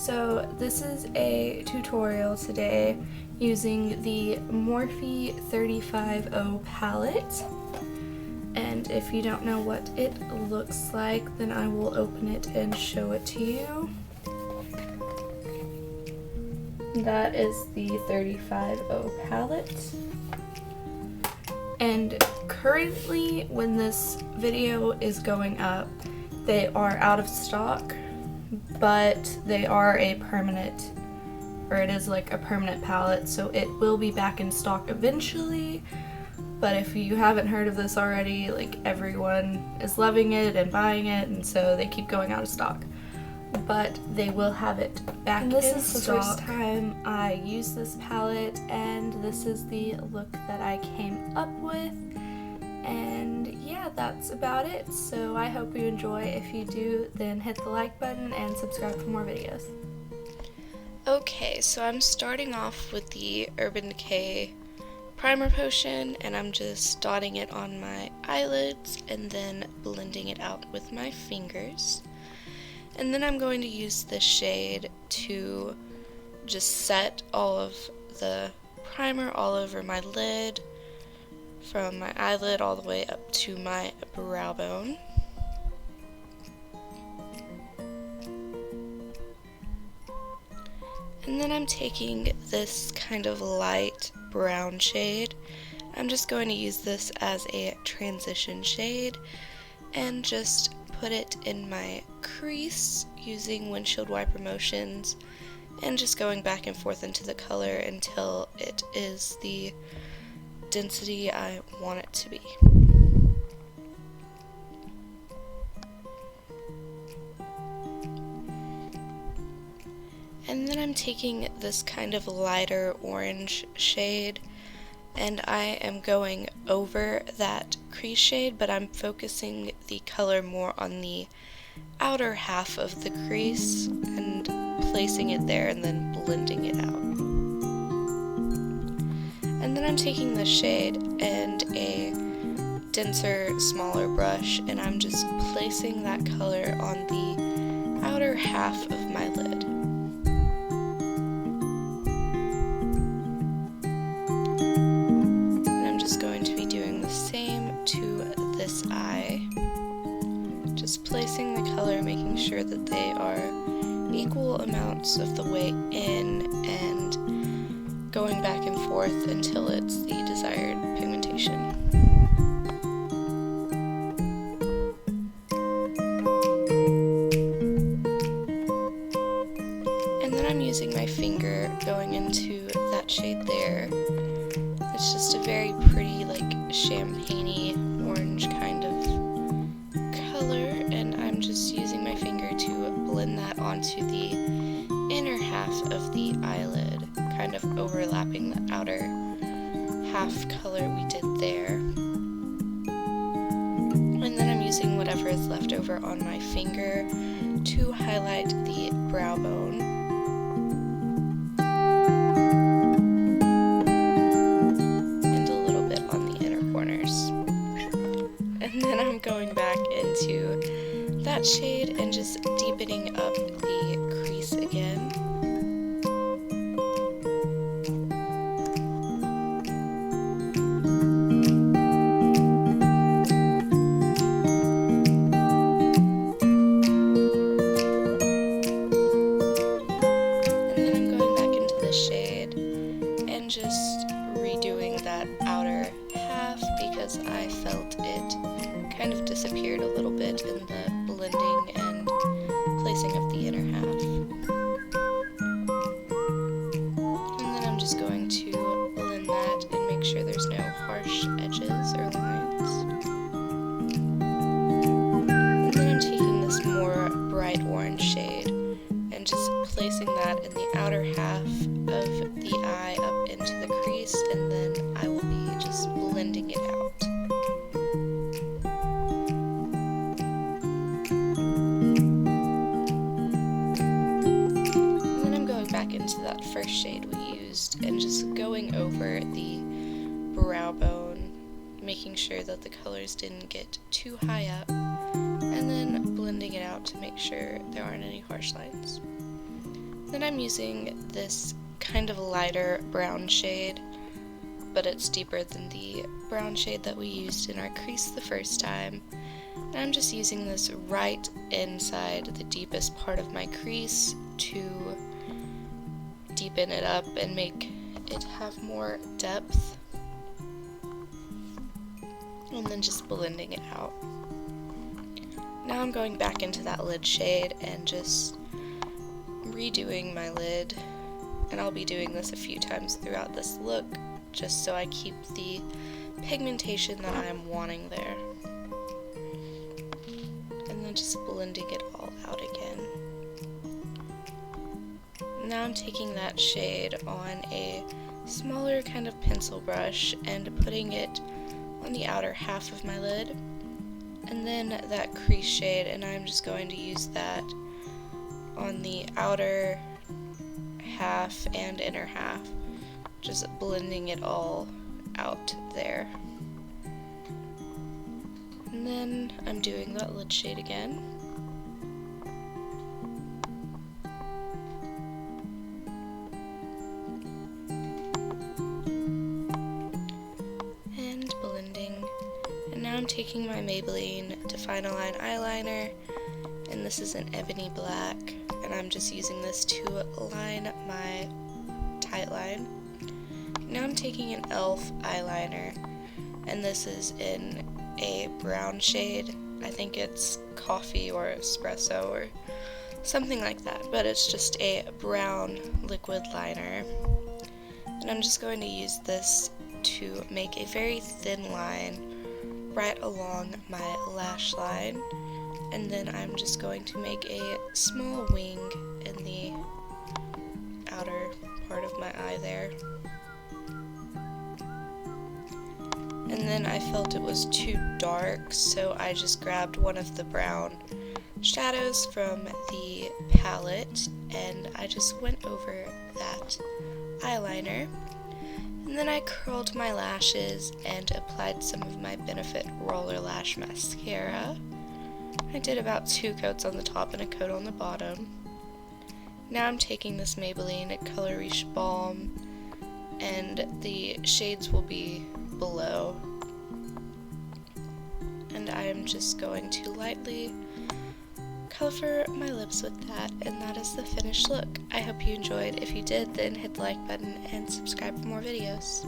So this is a tutorial today using the Morphe 350 palette, and if you don't know what it looks like, then I will open it and show it to you. That is the 350 palette, and currently when this video is going up, they are out of stock, but they are a permanent, or it is like a permanent palette, so it will be back in stock eventually. But if you haven't heard of this already, like, everyone is loving it and buying it, and so they keep going out of stock. But they will have it back in stock. This is the first time I use this palette, and this is the look that I came up with. And yeah, that's about it. So I hope you enjoy. If you do, then hit the like button and subscribe for more videos. Okay, so I'm starting off with the Urban Decay primer potion, and I'm just dotting it on my eyelids and then blending it out with my fingers. And then I'm going to use this shade to just set all of the primer all over my lid, from my eyelid all the way up to my brow bone. And then I'm taking this kind of light brown shade. I'm just going to use this as a transition shade and just put it in my crease using windshield wiper motions and just going back and forth into the color until it is the density I want it to be. And then I'm taking this kind of lighter orange shade, and I am going over that crease shade, but I'm focusing the color more on the outer half of the crease and placing it there and then blending it out. And then I'm taking the shade and a denser, smaller brush, and I'm just placing that color on the outer half of my lid. And I'm just going to be doing the same to this eye. Just placing the color, making sure that they are equal amounts of the way in, and going back and forth until it's the desired pigmentation. And then I'm using my finger going into that shade there. It's just a very pretty, like, champagne-y orange kind of color, and I'm just using my finger to blend that onto the inner half of the eyelid, kind of overlapping the outer half color we did there. And then I'm using whatever is left over on my finger to highlight the brow bone. And a little bit on the inner corners. And then I'm going back into that shade and just deepening up the crease again. Just redoing that outer half because I felt it kind of disappeared a little bit in the blending and placing of the inner half. And then I'm just going to blend that and make sure there's no harsh edges or lines. And then I'm taking this more bright orange shade and just placing that in the outer half of the eye up into the crease, and then I will be just blending it out. And then I'm going back into that first shade we used and just going over the brow bone, making sure that the colors didn't get too high up, and then blending it out to make sure there aren't any harsh lines. Then I'm using this kind of lighter brown shade, but it's deeper than the brown shade that we used in our crease the first time. And I'm just using this right inside the deepest part of my crease to deepen it up and make it have more depth. And then just blending it out. Now I'm going back into that lid shade and just redoing my lid. And I'll be doing this a few times throughout this look, just so I keep the pigmentation that I'm wanting there. And then just blending it all out again. Now I'm taking that shade on a smaller kind of pencil brush and putting it on the outer half of my lid. And then that crease shade, and I'm just going to use that on the outer half and inner half, just blending it all out there. And then I'm doing that lid shade again. And blending. And now I'm taking my Maybelline Define-A-Line eyeliner, and this is an ebony black, and I'm just using this to line my tight line. Now I'm taking an e.l.f. eyeliner, and this is in a brown shade. I think it's coffee or espresso or something like that, but it's just a brown liquid liner. And I'm just going to use this to make a very thin line right along my lash line, and then I'm just going to make a small wing in the outer part of my eye there. And then I felt it was too dark, so I just grabbed one of the brown shadows from the palette and I just went over that eyeliner. And then I curled my lashes and applied some of my Benefit Roller Lash Mascara. I did about 2 coats on the top and a coat on the bottom. Now I'm taking this Maybelline Color Riche Balm, and the shades will be below. And I am just going to lightly cover my lips with that, and that is the finished look. I hope you enjoyed. If you did, then hit the like button and subscribe for more videos.